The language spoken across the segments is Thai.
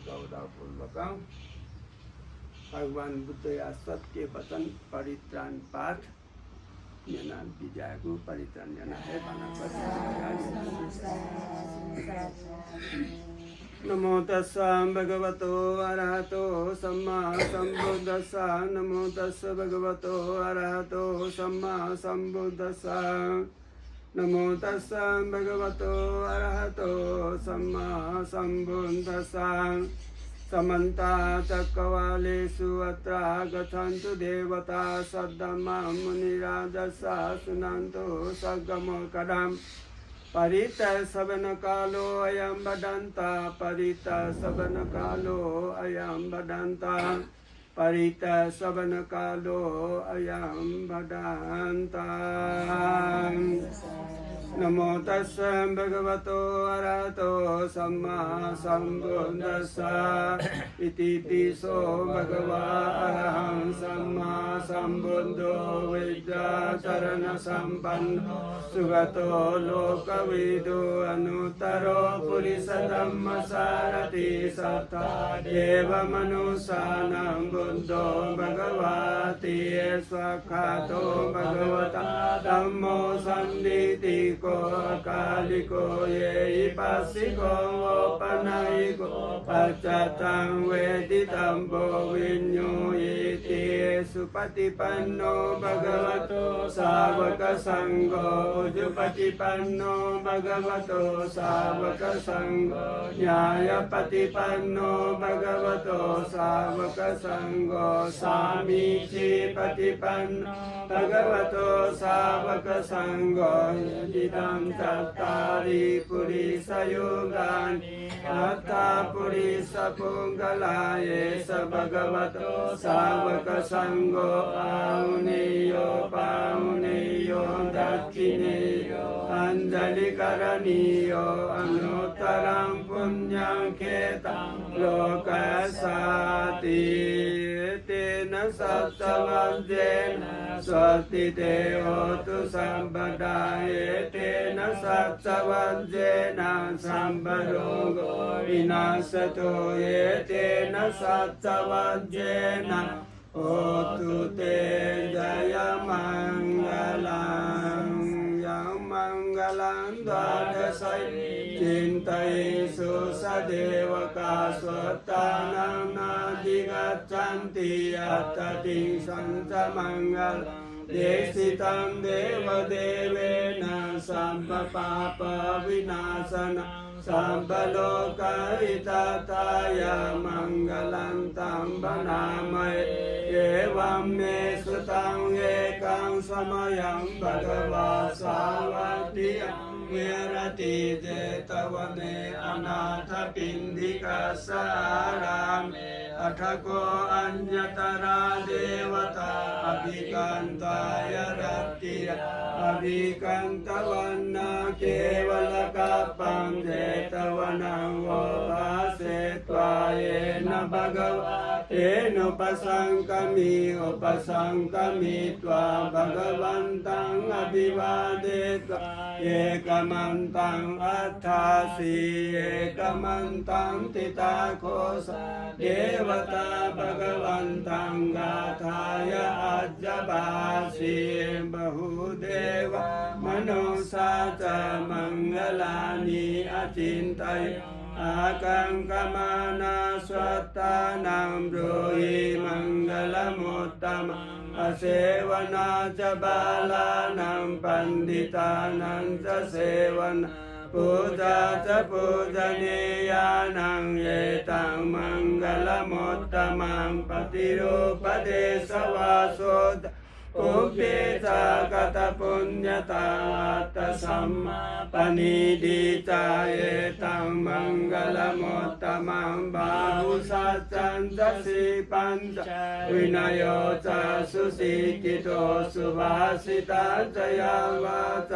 गौरवपूर्वकं भगवान बुद्ध या सत्य वचन परित्राण पाठ जना विजय को परित्राण जना है नमो तस्सा भगवतो अरहतो सम्मा सम्बुद्धस्सा नमो तस्सा भगवतो अरहतो सम्मा सम्बुद्धस्सा नमो तस्सा भगवतो अरहतो सम्मा सम्बुद्धस्सा समन्ता चक्रवालेषु अत्र गच्छन्तु देवता सद्धम्मं मुनिराजसा शृण्वन्तु सद्गमोकरम् परित सवन कालो अयं वदन्ता परित सवन कालो अयं वदन्ता परित सवन कालो अयं वदन्ता नमो तस्सा भगवतो अरहतो सम्मा सम्बुद्धस्सा इति पिसो भगवा अरहं सम्मा सम्बुद्धो विद्याचरण सम्पन्नो सुगतो लोकविदो अनुत्तरो पुरुष धम्म सारथि सत्ता देवमनुष्याणां बुद्धो भगवति स्वाख्यातो भगवता धम्मो सन्दिति को अकालिको ये पासिको ओपनायिको पश्चातं वेदितं भो विन्योयेति सुपतिपन्नो भगवतो सावक संघो उजुपतिपन्नो भगवतो सावक संघो न्यायपतिपन्नो भगवतो सावक संघो सामीची पतिपन्नो भगवतो सावक संघो यदिदं चत्तारि पुरुषयोगानि अथा पुरुषपुङ्गलाये स भगवतो सावक संघो आउनेयो पाउनेयो दक्षिणेयो अंजलिकरणीयो अनुत्तरं पुण्यं खेतं लोकसाति तेन सत्सवज्जेन स्वस्ति ते होतु सम्पदा तेन सत्सवज्जेन सम्परोगो विनाशतो तेन सत्सवज्जेन होतु ते जयमङ्गलं यमङ्गलं द्वादशै चिन्तयेषु सदेवका स्वत्तानं नाधिगच्छन्ति अततिं सन्तमङ्गलं देशितं देवदेवेन सर्वपापविनाशनं सर्वलोकहिताय मङ्गलं तं वदामहे एवं मे श्रुतं एकं समयं भगवा सावधियं विहरति जेतवने अनाथपिण्डिकासारामे अठको अन्यतरा देवता अभिकान्ताय रत्तिय अभिकान्तवन्न केवलकपं जेतवनं वासे त्वायेन भगवा तेनोपसङ्कमि उपसङ्कमि त्वा भगवन्तं अभिवादेत्वा एकमन्तं अथासि एकमन्तं तिताकोश देवता भगवन्तं गाथाय अजभासि बहुदेव मनोसा च मङ्गलानि अचिन्तय आकाङ्क्षमाना स्वत्तानां ब्रूहि मङ्गलमुत्तमम् असेवना च बालानां पण्डितानां च सेवन पूजा च पूजनीयानां एतं मङ्गलमुत्तमं पतिरूपदेशवासोद उभे च गतपुण्यतात्तसम्मापनिधि च एतं मङ्गलमुत्तमं बाहुसच्चन्दसि पञ्च विनयो च सुशिक्षितो सुभाषिता च यवच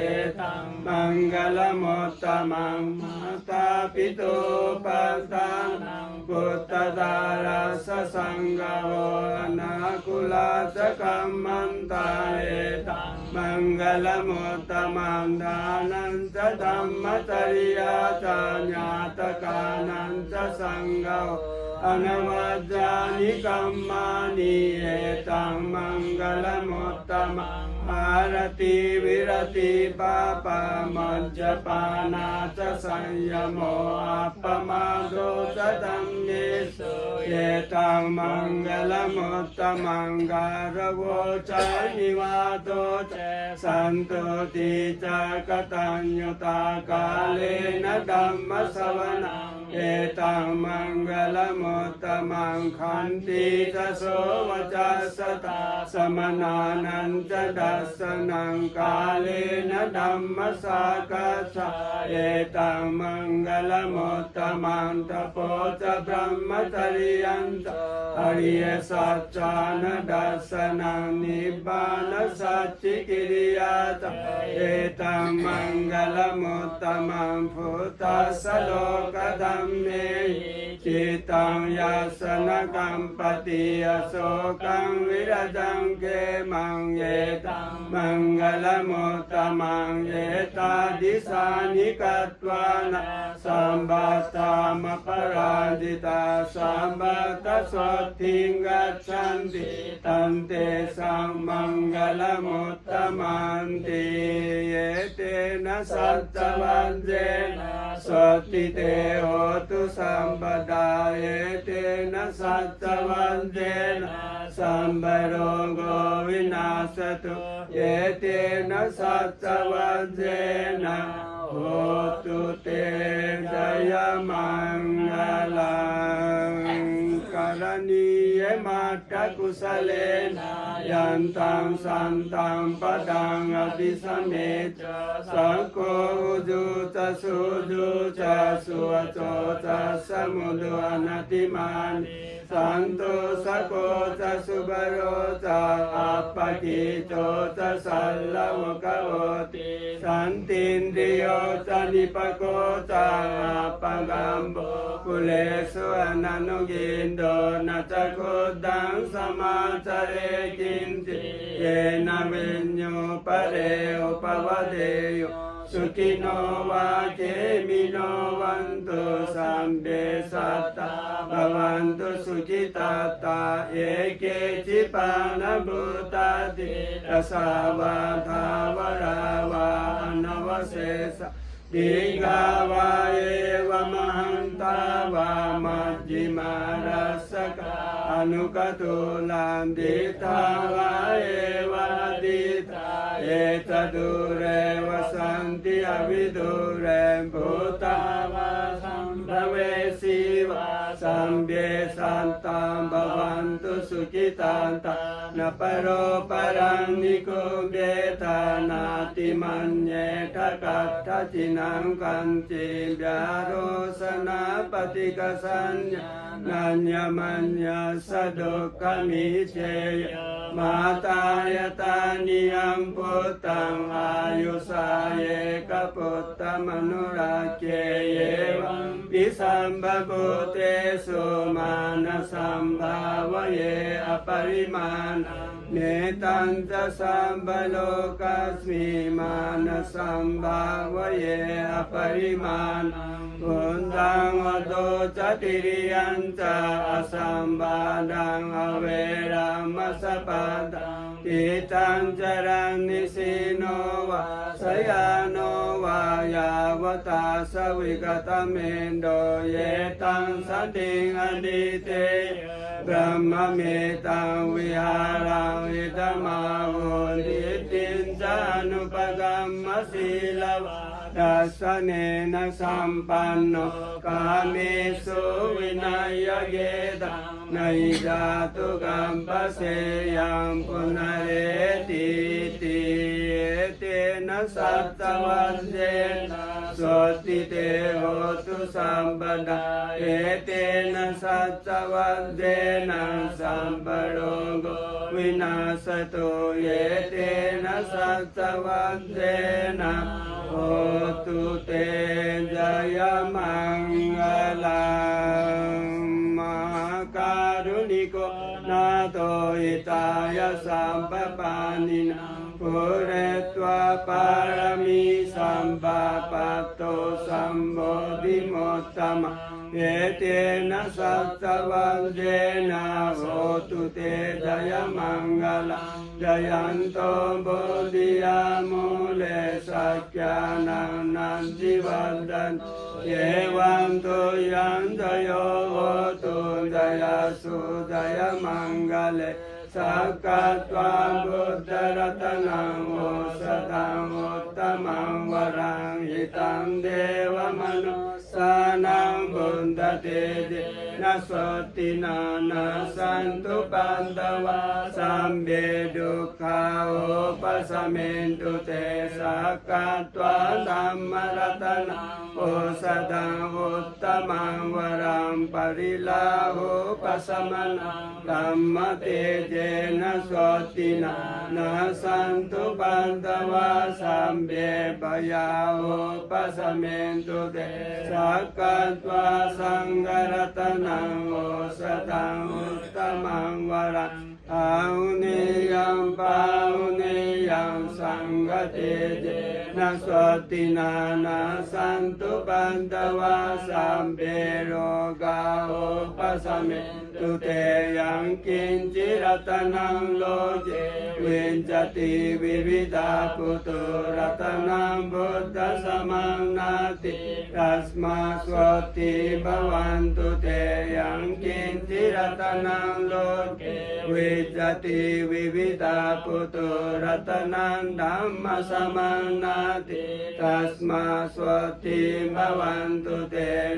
एतं मङ्गलमुत्तमं मातापितोपस्तानं पुत्रदारा ससङ्गो अनाकुला च कम्मन्ता एतं มังกลมุตตมังดานันจะธรรมจริยาจาญาตกานันจะสังฆาอนวัจจานิกัมมานิเอตังมังกลมุตตมังอารติวิรติปาปามัจจปานาจะสัญญโมอัปปมาโดจะธัมเมสุเอตังมังกลมุตตมังการโวจานิวาโตเจสันตุติจักตัญญุตากาเลนะธัมมสวนังเอตังมังกลมุตตมังขันติจะโสวจัสสตาสมนานันจะดัสสนังกาเลนะธัมมสากัสสะเอตังมังกลมุตตมังตโปจะพรหมจริยันตอริยสัจจานดัสสนังนิพพานสัจจิกิริยาตเอตังมังกลมุตตมังพุทธัสสะโลกธัมเมจิตังยัสสนกัมปติอโศกังวิรจังเกมังเยตังมังกลมุตตมังเยตาดิสานิกัตวานะสัมบัตตามปราจิตาสัมบัตตสัตถิงกัจฉันติตันเตสังมังกลมุตตมันติเยเตนะสัจจวันเจนะสติเตโหตุสัมปดาเยเตนะสัจจวันเจนะสัมปโรโกวินาศตุเยเตนะสัจจวันเจนะโหตุเตจยมังคลังกรณียมัตตกุสเลนะยันตังสันตังปดังอภิสเมจสังโฆจุตสุจุจะสุวโจจะสมุดวนาติมานิสันตุสโกจะสุบโรจะอัปปกิโจจะสัลลวกโอติสันตินริโยจะนิปโกจะอัปปกัมโบกุเลสุอนันตุกินโดนะจะโคดังสมาจเรกินติเยนะเวญโยปะเรอุปวะเดโยสุขิโนวาเกมิโนวันตุสัมเบสัตตาภวันตุสุขิตาตาเอเกจิปานะบุตาติรสาวาทาวราวาอนวเสสะดิกาวาเอวมหันตาวามัจจิมารัสกาอนุกตุลันดิทาวาเอวะดิตาเอตตุเรวสันติอวิตุเรพุตตาวาสัมภเวสีวาสัมเบสันตังภวันตุสุขิตันตานะปโรปรังนิโกเบตานาติมันเยทะกัตถจินังกันจิญาโรสนาปฏิกสัญญานัญญมัญญาสดุกมิเชยมาตายตานิยัมพุตตังอายุสาเยกพุตตมนุราเกเยวัมปิสัมบพุเตสุมานะสัมภาวเยอปริมาณเนตัญจะสัมบโลกัสมิมานะสัมภาวเยอปริมาณปุณตังอโตจติริยัญจะอสัมบาดังอเวรามัสสะปะตังติตังจรังนิสิโนวาสยานโนวายาวตาสวิกตเมนโดเยตังสันติงอดิเตบรมเมตังวิหารังอิตมาหุนิตินจานุปกัมมศีลวาดัสสเนนะสัมปันโนกาเมสุวินัยเกตังนัยจาตุกัมปเสยังปุณเรติติเตนะสัจจวันเจนะสติเตโหตุสัมปดาเอเตนะสัจจวันเจนะสัมปโรโกวินาศตุเยเตนะสัจจวันเจนะโหตุเตจยมังคลังมหาการุณิโกนาโตอิตายสัมปปานินัง ปุเรตวะปารมีสัมปะปัตโตสัมโพธิโมตตมะเอเตนะสัตวังเจนะโหตุเตจยมังกลังจยันโตบุติยามุเลสัจจานังนันทิวัดดันเยวันตุยันตโยโหตุจยสุจยมังกเลสักกัตวาบุตตรัตนังโอสตังอุตตมังวรังหิตังเทวมนุสานังบุญตเตเตนะสตินานะสันตุปันตวะสัมเบดุขาโอปัสเมนตุเตสักกัตวาธัมมรัตนังโอสตังอุตตมังวรังปริลาโหปัสมนังธัมมเตเจนะสตินานะสันตุปันตวะสัมเบปยาโหปัสเมนตุเตสักกัตวาสังฆรัตนังโอสตังอุตตมังวรังอาหุเนยังปาหุเนยังสังฆเตเจนะสตินานะสันตุปันตวะสัมเบโรกาโอปัสเมตุเตยังกินจิรัตนังโลเจวินจติวิวิดาปุตุรัตนังบุตตสมังนาติตัสมาสวติภวันตุเตยังกินจิรัตนังโลเกวิจติวิวิดาปุตุรัตนังธัมมสมังนาติตัสมาสวติภวันตุเต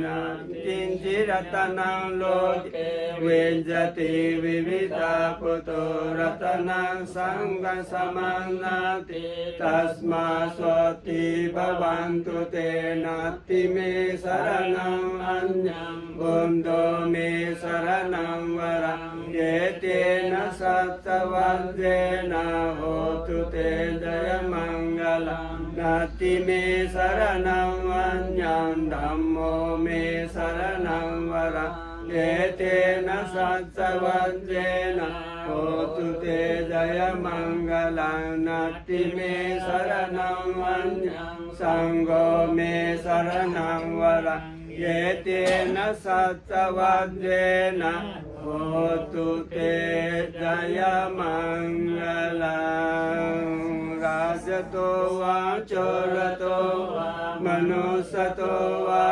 นะกินจิรัตนังโลเกวิจติวิวิดาปุตุรัตนังสังฆสมังนาติตัสมาสวติภวันตุเตนะติเมสรณังอัญญังบุญโตเมสรณังวรังเยเตนะสัตวันเจนะโหตุเตจยมังกลังนาติเมสรณังอัญญังธัมโมเมสรณังวรังเยเตนะสัตวันเจนะโหตุเตจยมังกลังนาติเมสรณังอัญญังสังโฆเมสรณังวรังเยเตนะสัตวันเจนะโหตุเตจยมังกลังราชโตวาโจรโตวามนุสโตวา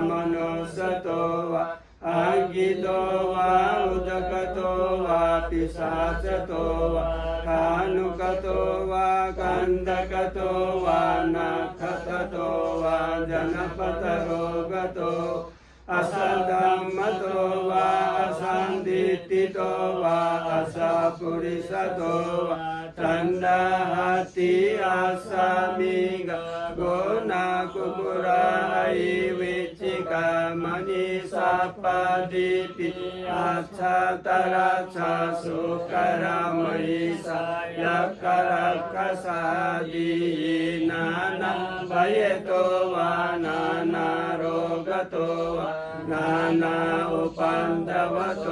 มนุสโตวาอังกิโตวาอุจกโตวาปิสาจโตวาคานุกโตวากันดกโตวานาคตโตวาจนปตโรกโตอสัตตัมมโตวาอสันติติโตวาอสัพพุริสโตวาตันดาหติอาสามิกะโกนาคุกุราอิวิจิกามณิสัพพดิปิอัจฉตรัสสะสุขรามหิสายักขรักขสาดีนานาภยโตวานานาโรกโตวานานาอุปันตวโต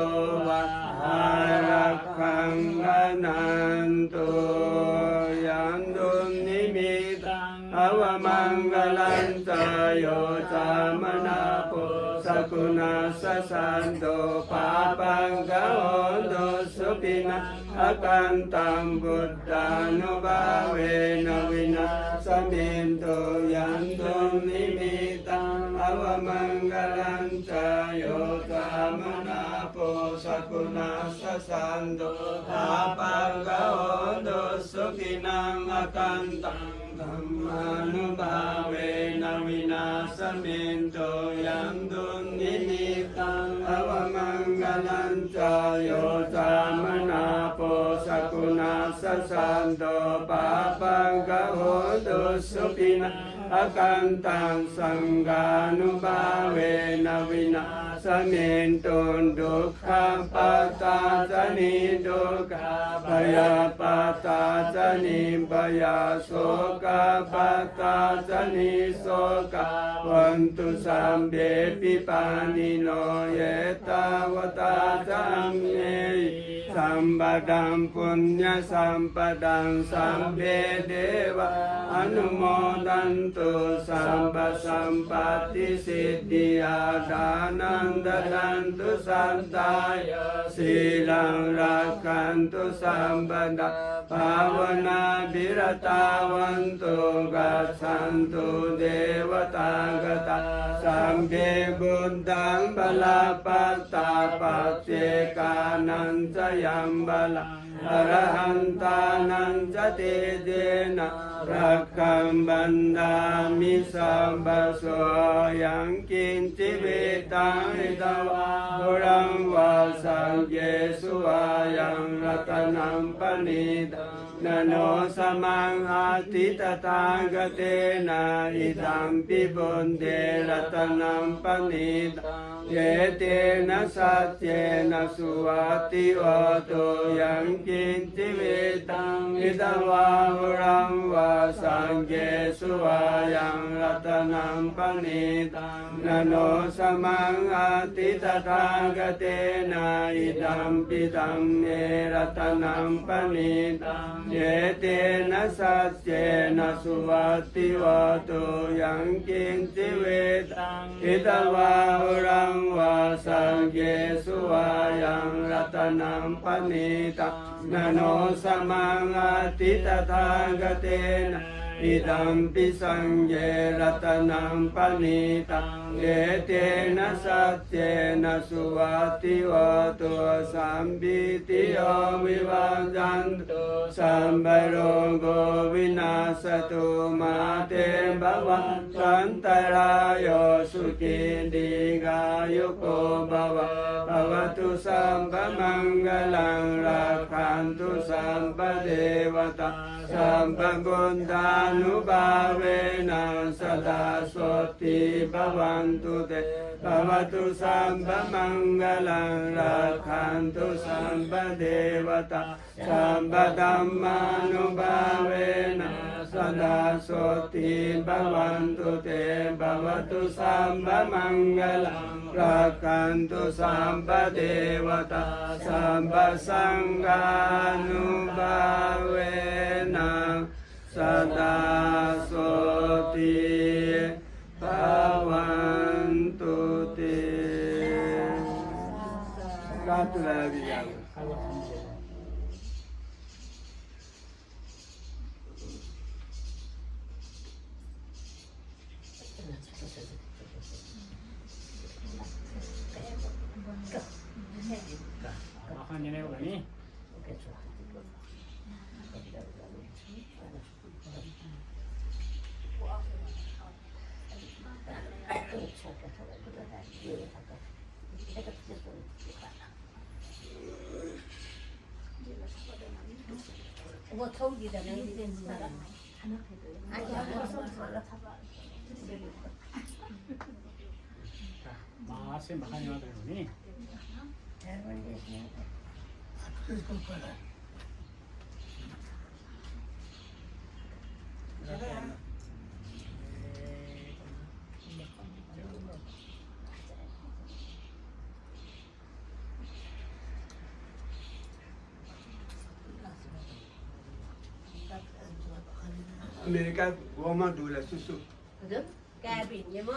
วะอารักขังอนันตุยันตุนิมิตังอวมังกลันจโยจามนาโปสกุณาสสันโตปาปังกะโหตุสุปินะอากันตังบุตตานุภาเวนะวินาสมินโตยันตุนิมิตังอวมังกลันจโยจามนาโปสกุณาสสันโตปาปังกะโหตุสุปินังอากันตังธัมมานุภาเวนะวินาสมินโตยันตุนิมิตังอวมังกลันจโยจามนาโปสกุณาสสันโตปาปังกะโหตุสุปินังอากันตังสังฆานุภาเวนะวินาสมินโตดุขังปัตตาจนิดุขังพยาปัตตาจนิพยาโสกปัตตาจนิโสกวันตุสัมเบปิปานิโนเยตาวตาจัมเมสัง มปดังปุญญสัมปดังสัมเพเทวะอนุโมดันตุสัมปสัมปติสิทธิยาดานันดดันตุสันตายสีลังรักขันตุสัมปดาภาวนาบิรตาวันตุกัสสันตุเทวตากตาสัมเพบุญตังบลาปัตตาปัจเจกานันจะยัมบลาอรหันตานันจะเตเจนะรักขัมบันดามิสัมปโสยังกินจิเวตังอิตวาหุรังวาสังเยสุวายังรัตนัมปณิตังนโนสมังอาทิตตากเตนะอิตัมปิบุญเดรัตนัมปณิตังเยเตนะสัจเจนะสุวัติโอตุยังกินจิเวตังอิตวาหุรังวาสังเกสุวายังรัตนัมปณิตังนโนสมังอาทิตตากเตนะอิตัมปิตัมเนรัตนัมปณิตังเยเตนะสัจเจนะสุวัติโอตุยังกินจิเวตังอิตวาหุรังวาสังเกสุวายังรัตนัมปณิตังนโนสมังอาทิตตากเตนะอิดัมปิสังเยรัตนัมปณิตังเยเตนะสัจเจนะสุวัติโอตุสัมปิติโยวิวัจจันตุสัมปโรโกวินาศตุมาเตภวัตสันตรายโยสุขิติกายุโกภวะภวตุสัมปมังคลังรักขันตุสัมปเทวตาสัมปบุญญานุภาเวนะสดาโสติภวันตุเตภวตุสัมปมังคลังรักขันตุสัมปเทวตาสัมปธัมมานุภาเวนะสดาโสติภวันตุเตภวตุสัมปมังคลังรักขันตุสัมปเทวตาสัมปสังฆานุภาเวนะสดาโสติภวันตุเตรัตนาวิยัง Makan yang lewat ni. 뭐 저기 다 내리는 사람 Masih makan yang lewat ni. Amerika goma dula susu. 그죠? 깨비냐 뭐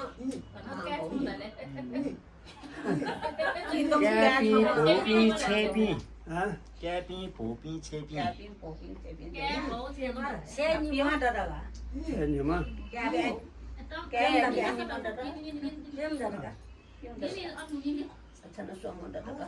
깨비, 보비, 채비. Ha? 깨비, 보비, 채비. 깨비 보긴 깨비 Sen 하더라가. Ini mah. 깨비 깨비 깨비 하더라가. 깨비 Dem daga. 저는 좀 한다다가